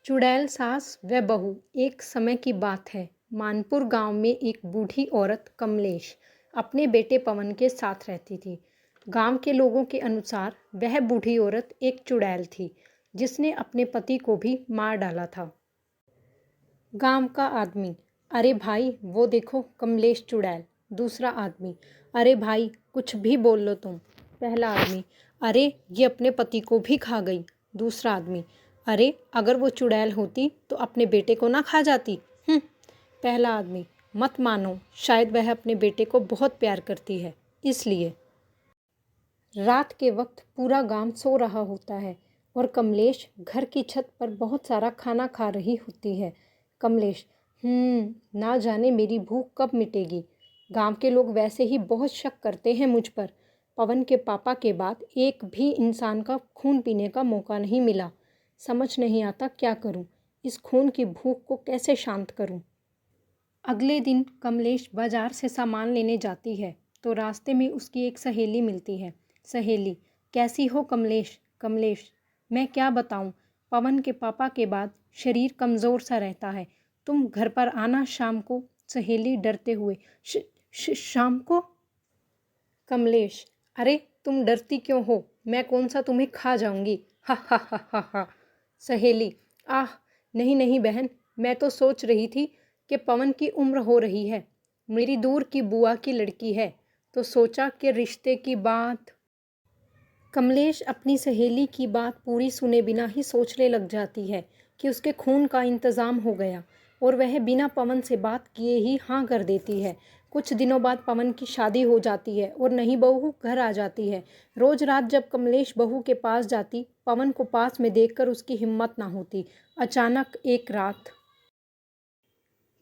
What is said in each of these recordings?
चुड़ैल सास व बहू। एक समय की बात है। मानपुर गांव में एक बूढ़ी औरत कमलेश अपने बेटे पवन के साथ रहती थी। गांव के लोगों के अनुसार वह बूढ़ी औरत एक चुड़ैल थी जिसने अपने पति को भी मार डाला था। गांव का आदमी, अरे भाई वो देखो कमलेश चुड़ैल। दूसरा आदमी, अरे भाई कुछ भी बोल लो तुम। पहला आदमी, अरे ये अपने पति को भी खा गई। दूसरा आदमी, अरे अगर वो चुड़ैल होती तो अपने बेटे को ना खा जाती। पहला आदमी, मत मानो, शायद वह अपने बेटे को बहुत प्यार करती है इसलिए। रात के वक्त पूरा गांव सो रहा होता है और कमलेश घर की छत पर बहुत सारा खाना खा रही होती है। कमलेश, ना जाने मेरी भूख कब मिटेगी। गांव के लोग वैसे ही बहुत शक करते हैं मुझ पर। पवन के पापा के बाद एक भी इंसान का खून पीने का मौका नहीं मिला। समझ नहीं आता क्या करूं, इस खून की भूख को कैसे शांत करूं। अगले दिन कमलेश बाजार से सामान लेने जाती है तो रास्ते में उसकी एक सहेली मिलती है। सहेली, कैसी हो कमलेश? कमलेश, मैं क्या बताऊं, पवन के पापा के बाद शरीर कमज़ोर सा रहता है। तुम घर पर आना शाम को। सहेली डरते हुए, शाम को? कमलेश, अरे तुम डरती क्यों हो? मैं कौन सा तुम्हें खा जाऊंगी? हा हा हा हा हा। सहेली, आह नहीं नहीं बहन, मैं तो सोच रही थी कि पवन की उम्र हो रही है, मेरी दूर की बुआ की लड़की है, तो सोचा कि रिश्ते की बात। कमलेश अपनी सहेली की बात पूरी सुने बिना ही सोचने लग जाती है कि उसके खून का इंतज़ाम हो गया और वह बिना पवन से बात किए ही हाँ कर देती है। कुछ दिनों बाद पवन की शादी हो जाती है और नई बहू घर आ जाती है। रोज़ रात जब कमलेश बहू के पास जाती, पवन को पास में देखकर उसकी हिम्मत ना होती। अचानक एक रात,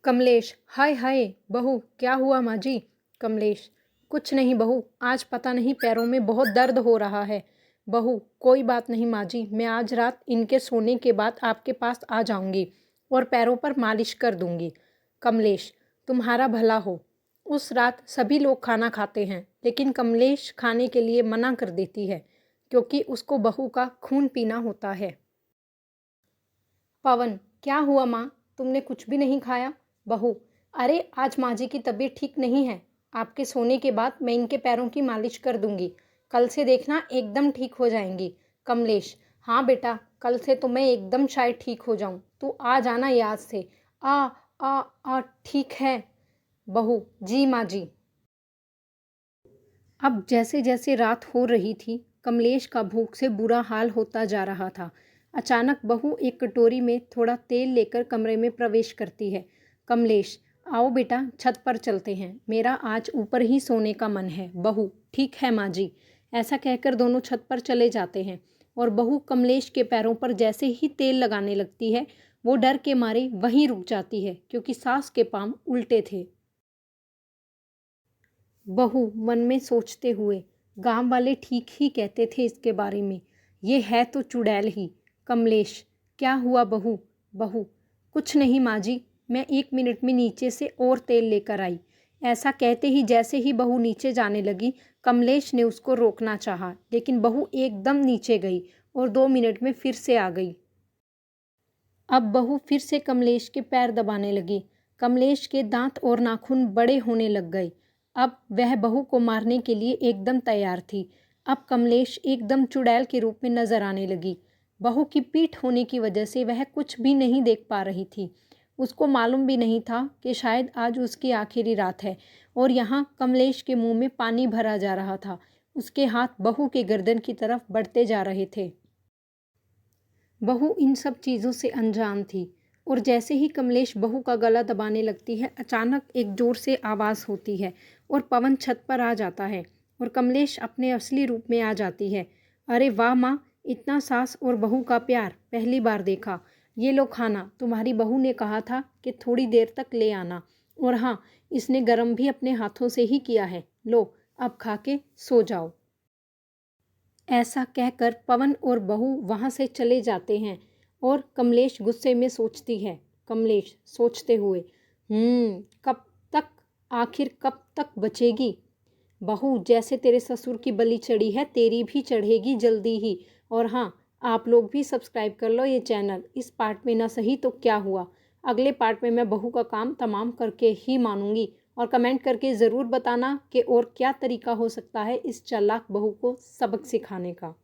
कमलेश, हाय हाय बहू, क्या हुआ माँ जी? कमलेश, कुछ नहीं बहू, आज पता नहीं पैरों में बहुत दर्द हो रहा है। बहू, कोई बात नहीं माँ जी, मैं आज रात इनके सोने के बाद आपके पास आ जाऊंगी और पैरों पर मालिश कर दूंगी। कमलेश, तुम्हारा भला हो। उस रात सभी लोग खाना खाते हैं लेकिन कमलेश खाने के लिए मना कर देती है क्योंकि उसको बहू का खून पीना होता है। पवन, क्या हुआ माँ, तुमने कुछ भी नहीं खाया? बहू, अरे आज माँ जी की तबीयत ठीक नहीं है, आपके सोने के बाद मैं इनके पैरों की मालिश कर दूंगी, कल से देखना एकदम ठीक हो जाएंगी। कमलेश, हाँ बेटा, कल से तो मैं एकदम शायद ठीक हो जाऊं, तू आ जाना याद से। आ आ ठीक है। बहू, जी माँ जी। अब जैसे जैसे रात हो रही थी, कमलेश का भूख से बुरा हाल होता जा रहा था। अचानक बहू एक कटोरी में थोड़ा तेल लेकर कमरे में प्रवेश करती है। कमलेश, आओ बेटा, छत पर चलते हैं, मेरा आज ऊपर ही सोने का मन है। बहू, ठीक है माँ जी। ऐसा कहकर दोनों छत पर चले जाते हैं और बहू कमलेश के पैरों पर जैसे ही तेल लगाने लगती है, वो डर के मारे वहीं रुक जाती है क्योंकि सास के पाँव उल्टे थे। बहू मन में सोचते हुए, गांव वाले ठीक ही कहते थे इसके बारे में, ये है तो चुड़ैल ही। कमलेश, क्या हुआ बहू? बहू, कुछ नहीं माँ जी, मैं 1 मिनट में नीचे से और तेल लेकर आई। ऐसा कहते ही जैसे ही बहू नीचे जाने लगी, कमलेश ने उसको रोकना चाहा लेकिन बहू एकदम नीचे गई और 2 मिनट में फिर से आ गई। अब बहू फिर से कमलेश के पैर दबाने लगी। कमलेश के दांत और नाखून बड़े होने लग गए। अब वह बहू को मारने के लिए एकदम तैयार थी। अब कमलेश एकदम चुड़ैल के रूप में नजर आने लगी। बहू की पीठ होने की वजह से वह कुछ भी नहीं देख पा रही थी। उसको मालूम भी नहीं था कि शायद आज उसकी आखिरी रात है और यहाँ कमलेश के मुंह में पानी भरा जा रहा था। उसके हाथ बहू के गर्दन की तरफ बढ़ते जा रहे थे। बहू इन सब चीज़ों से अनजान थी और जैसे ही कमलेश बहू का गला दबाने लगती है, अचानक एक ज़ोर से आवाज़ होती है और पवन छत पर आ जाता है और कमलेश अपने असली रूप में आ जाती है। अरे वाह माँ, इतना सास और बहू का प्यार पहली बार देखा। ये लो खाना, तुम्हारी बहू ने कहा था कि थोड़ी देर तक ले आना, और हाँ, इसने गरम भी अपने हाथों से ही किया है। लो अब खा के सो जाओ। ऐसा कहकर पवन और बहू वहाँ से चले जाते हैं और कमलेश गुस्से में सोचती है। कमलेश सोचते हुए, कब तक, आखिर कब तक बचेगी? बहू, जैसे तेरे ससुर की बलि चढ़ी है तेरी भी चढ़ेगी जल्दी ही। और हाँ, आप लोग भी सब्सक्राइब कर लो ये चैनल। इस पार्ट में ना सही तो क्या हुआ, अगले पार्ट में मैं बहू का काम तमाम करके ही मानूंगी। और कमेंट करके ज़रूर बताना कि और क्या तरीका हो सकता है इस चालाक बहू को सबक सिखाने का।